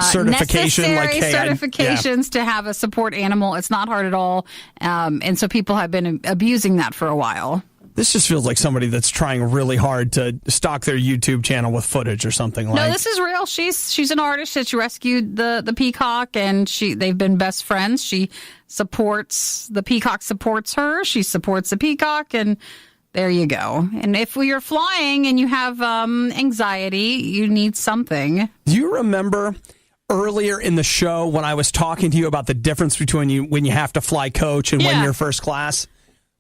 certification, necessary like, hey, certifications to have a support animal. It's not hard at all. And so people have been abusing that for a while. This just feels like somebody that's trying really hard to stock their YouTube channel with footage or something like. No, this is real. She's an artist. She rescued the peacock, and they've been best friends. She supports the peacock, supports her. She supports the peacock, and there you go. And if you're flying and you have anxiety, you need something. Do you remember earlier in the show when I was talking to you about the difference between when you have to fly coach and when you're first class?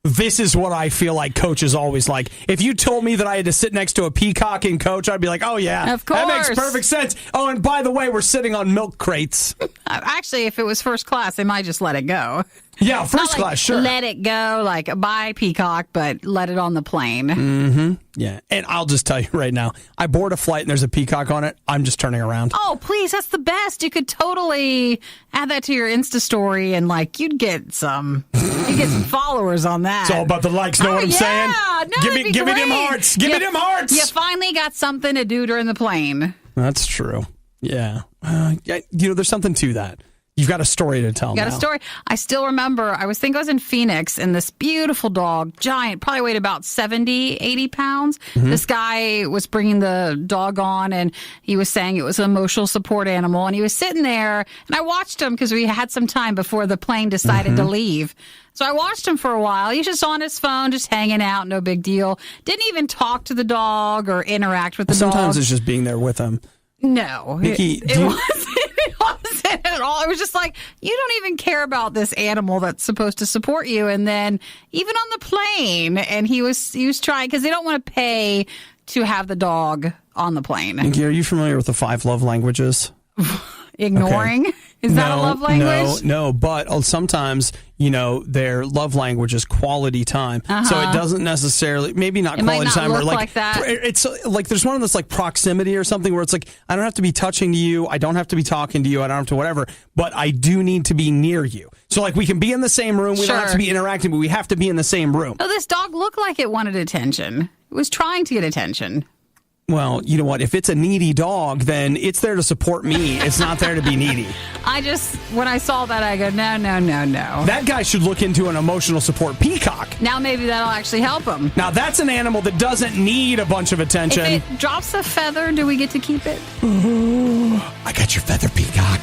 This is what I feel like coach is always like. If you told me that I had to sit next to a peacock in coach, I'd be like, oh, yeah. Of course. That makes perfect sense. Oh, and by the way, we're sitting on milk crates. Actually, if it was first class, they might just let it go. Yeah, first Not like class, sure. Let it go, like bye peacock, but let it on the plane. Mm-hmm. Yeah, and I'll just tell you right now, I board a flight and there's a peacock on it, I'm just turning around. Oh, please, that's the best. You could totally add that to your Insta story and you'd get some followers on that. It's all about the likes, know what I'm saying? No, Give me them hearts. Give me them hearts. You finally got something to do during the plane. That's true. Yeah. There's something to that. You've got a story to tell. Got a story. I still remember, I was in Phoenix, and this beautiful dog, giant, probably weighed about 70, 80 pounds. Mm-hmm. This guy was bringing the dog on, and he was saying it was an emotional support animal. And he was sitting there, and I watched him because we had some time before the plane decided to leave. So I watched him for a while. He's just on his phone, just hanging out, no big deal. Didn't even talk to the dog or interact with the dog. Sometimes it's just being there with him. No. Nikki, it wasn't. It wasn't at all. It was just like, you don't even care about this animal that's supposed to support you. And then even on the plane, and he was trying, because they don't want to pay to have the dog on the plane. Nikki, are you familiar with the 5 love languages? Ignoring? Okay. Is that a love language? No, but sometimes, their love language is quality time. Uh-huh. So it doesn't necessarily, maybe not it quality might not time, look or like that. It's like there's one that's like proximity or something where it's like, I don't have to be touching you, I don't have to be talking to you, I don't have to whatever, but I do need to be near you. So like we can be in the same room, we don't have to be interacting, but we have to be in the same room. No, this dog looked like it wanted attention. It was trying to get attention. Well, you know what? If it's a needy dog, then it's there to support me. It's not there to be needy. When I saw that, I go, no. That guy should look into an emotional support peacock. Now maybe that'll actually help him. Now that's an animal that doesn't need a bunch of attention. If it drops a feather, do we get to keep it? Ooh, I got your feather, peacock.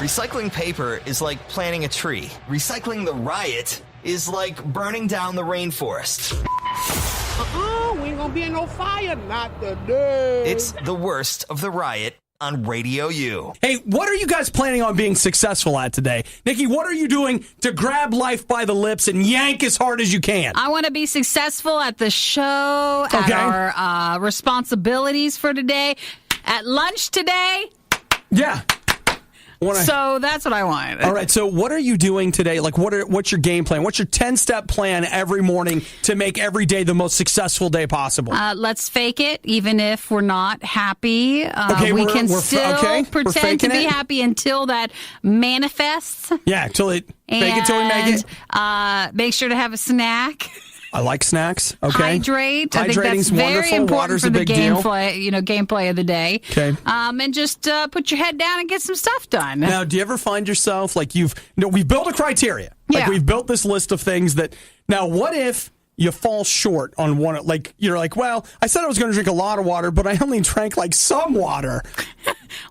Recycling paper is like planting a tree. Recycling the riot is like burning down the rainforest. We ain't gonna be in no fire, not today. It's the worst of the riot on Radio U. Hey, what are you guys planning on being successful at today? Nikki, what are you doing to grab life by the lips and yank as hard as you can? I want to be successful at the show, at our responsibilities for today, at lunch today. Yeah. So that's what I want. All right. So what are you doing today? Like, what's your game plan? What's your 10-step plan every morning to make every day the most successful day possible? Let's fake it, even if we're not happy. We can still pretend to be happy until that manifests. Yeah, fake it till we make it. Make sure to have a snack. I like snacks. Okay. Hydrate. I think that's very important for the gameplay of the day. Okay. And just put your head down and get some stuff done. Now, do you ever find yourself like we've built a criteria. Yeah. Like we've built this list of things that now what if you fall short on one, like you're like, well, I said I was going to drink a lot of water, but I only drank like some water.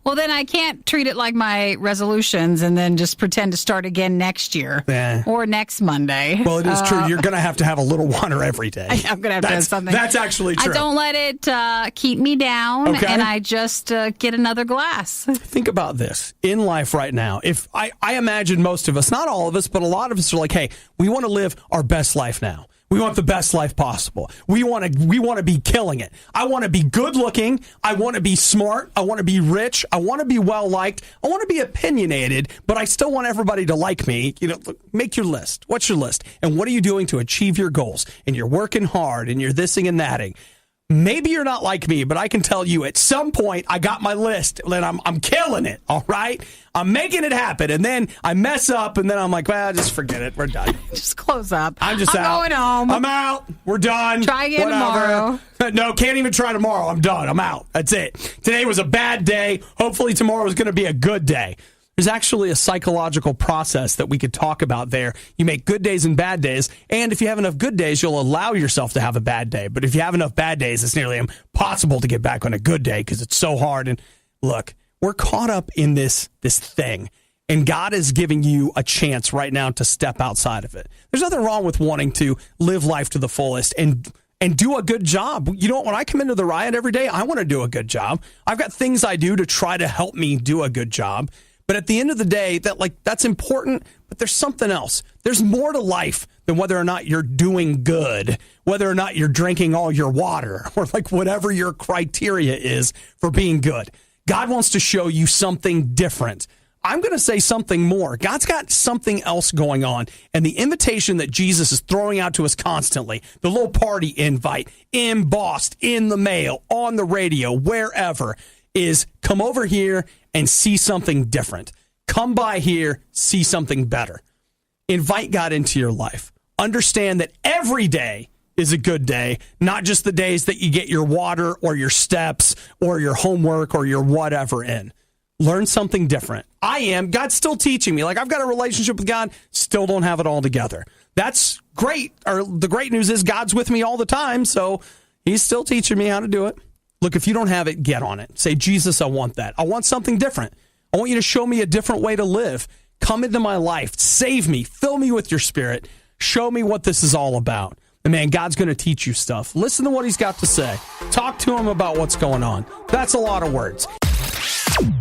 Well, then I can't treat it like my resolutions and then just pretend to start again next year or next Monday. Well, it is true. You're going to have a little water every day. I'm going to have to have something. That's actually true. I don't let it keep me down, and I just get another glass. Think about this. In life right now, if I imagine most of us, not all of us, but a lot of us are like, hey, we want to live our best life now. We want the best life possible. We want to be killing it. I want to be good looking. I want to be smart. I want to be rich. I want to be well liked. I want to be opinionated, but I still want everybody to like me. Make your list. What's your list? And what are you doing to achieve your goals? And you're working hard and you're thising and thatting. Maybe you're not like me, but I can tell you at some point I got my list and I'm killing it, all right? I'm making it happen, and then I mess up, and then I'm like, well, just forget it. We're done. Just close up. I'm out. Going home. I'm out. We're done. Try again tomorrow. No, can't even try tomorrow. I'm done. I'm out. That's it. Today was a bad day. Hopefully tomorrow is going to be a good day. There's actually a psychological process that we could talk about there. You make good days and bad days, and if you have enough good days, you'll allow yourself to have a bad day. But if you have enough bad days, it's nearly impossible to get back on a good day because it's so hard. And look, we're caught up in this thing, and God is giving you a chance right now to step outside of it. There's nothing wrong with wanting to live life to the fullest and do a good job. You know, when I come into the Riot every day, I want to do a good job. I've got things I do to try to help me do a good job. But at the end of the day, that's important, but there's something else. There's more to life than whether or not you're doing good, whether or not you're drinking all your water, or whatever your criteria is for being good. God wants to show you something different. I'm going to say something more. God's got something else going on. And the invitation that Jesus is throwing out to us constantly, the little party invite, embossed in the mail, on the radio, wherever, is come over here and see something different. Come by here, see something better. Invite God into your life. Understand that every day is a good day, not just the days that you get your water or your steps or your homework or your whatever in. Learn something different. God's still teaching me. I've got a relationship with God, still don't have it all together. That's great. Or the great news is God's with me all the time, so he's still teaching me how to do it. Look, if you don't have it, get on it. Say, Jesus, I want that. I want something different. I want you to show me a different way to live. Come into my life. Save me. Fill me with your spirit. Show me what this is all about. And man, God's going to teach you stuff. Listen to what he's got to say. Talk to him about what's going on. That's a lot of words.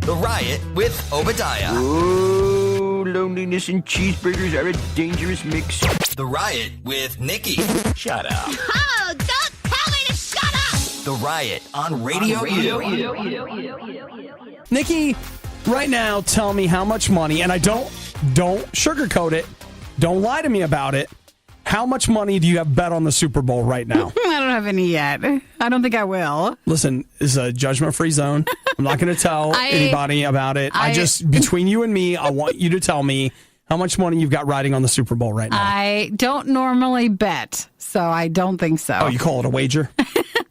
The Riot with Obadiah. Oh, loneliness and cheeseburgers are a dangerous mix. The Riot with Nikki. Shut up. Oh, don't tell me to shut up! The Riot on Radio U. Nikki, right now, tell me how much money, and I don't sugarcoat it. Don't lie to me about it. How much money do you have bet on the Super Bowl right now? I don't have any yet. I don't think I will. Listen, this is a judgment-free zone. I'm not going to tell anybody about it. I just, between you and me, I want you to tell me how much money you've got riding on the Super Bowl right now. I don't normally bet, so I don't think so. Oh, you call it a wager?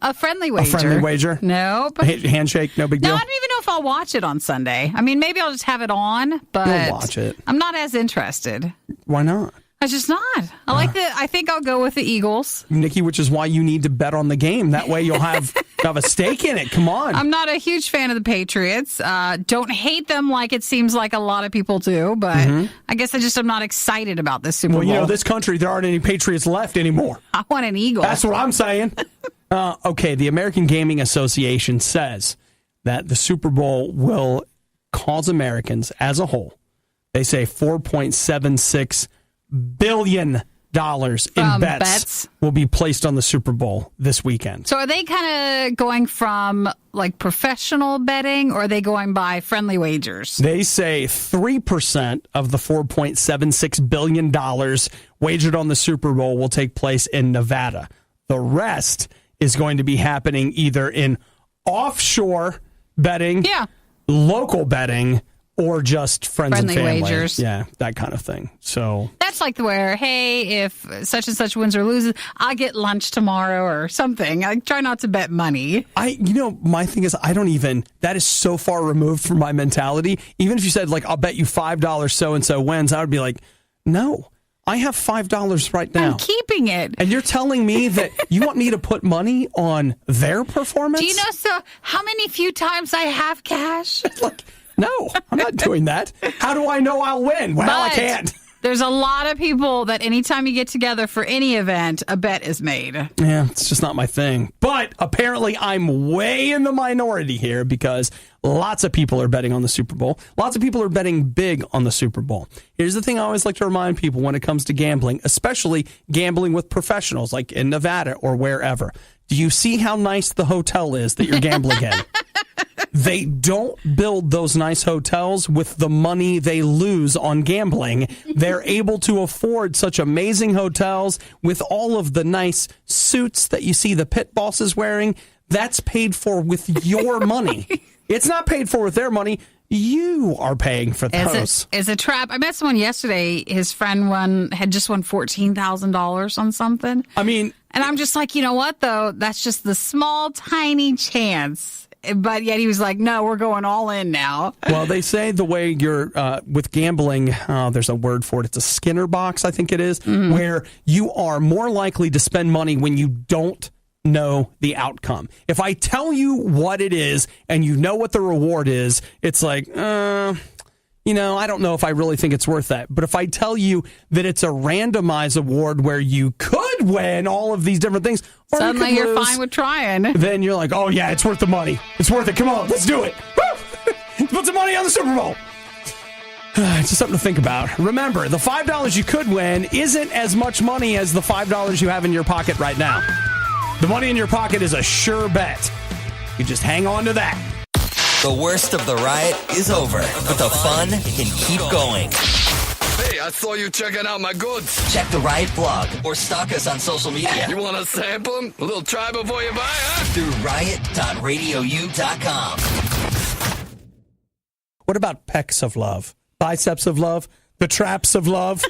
A friendly wager. A friendly wager? Nope. Handshake, no big deal? No, I don't even know if I'll watch it on Sunday. I mean, maybe I'll just have it on, but you'll watch it. I'm not as interested. Why not? I'm just not. I think I'll go with the Eagles. Nikki, which is why you need to bet on the game. That way you'll have a stake in it. Come on. I'm not a huge fan of the Patriots. Don't hate them like it seems like a lot of people do, but I guess I'm not excited about this Super Bowl. Well, this country, there aren't any Patriots left anymore. I want an Eagle. That's what I'm saying. Okay, the American Gaming Association says that the Super Bowl will cause Americans as a whole, they say $4.76 billion in bets will be placed on the Super Bowl this weekend. So are they kind of going from professional betting, or are they going by friendly wagers? They say 3% of the $4.76 billion wagered on the Super Bowl will take place in Nevada. The rest is going to be happening either in offshore betting, local betting, or just friends friendly and family. Wagers. Yeah, that kind of thing. So that's where, hey, if such and such wins or loses, I'll get lunch tomorrow or something. I try not to bet money. My thing is, that is so far removed from my mentality. Even if you said, I'll bet you $5 so-and-so wins, I would be like, no. I have $5 right now. I'm keeping it. And you're telling me that you want me to put money on their performance? Do you know how many few times I have cash? Look, no, I'm not doing that. How do I know I'll win? Well, I can't. There's a lot of people that anytime you get together for any event, a bet is made. Yeah, it's just not my thing. But apparently I'm way in the minority here because lots of people are betting on the Super Bowl. Lots of people are betting big on the Super Bowl. Here's the thing I always like to remind people when it comes to gambling, especially gambling with professionals like in Nevada or wherever. Do you see how nice the hotel is that you're gambling in? They don't build those nice hotels with the money they lose on gambling. They're able to afford such amazing hotels with all of the nice suits that you see the pit bosses wearing. That's paid for with your money. It's not paid for with their money. You are paying for those. It's a trap. I met someone yesterday. His friend had just won $14,000 on something. I mean, and I'm just like, you know what, though? That's just the small, tiny chance. But yet he was like, no, we're going all in now. Well, they say the way you're with gambling, there's a word for it. It's a Skinner box, I think it is, where you are more likely to spend money when you don't know the outcome. If I tell you what it is and you know what the reward is, it's like, I don't know if I really think it's worth that. But if I tell you that it's a randomized award where you could win all of these different things, or suddenly you're fine with trying. Then you're like, oh yeah, it's worth the money. It's worth it. Come on, let's do it. Woo! Put some money on the Super Bowl. It's just something to think about. Remember, the $5 you could win isn't as much money as the $5 you have in your pocket right now. The money in your pocket is a sure bet. You just hang on to that. The worst of the riot is over, but the fun can keep going. Hey, I saw you checking out my goods. Check the Riot blog or stalk us on social media. You want to sample them? A little try before you buy, huh? Through riot.radiou.com. What about pecs of love? Biceps of love? The traps of love?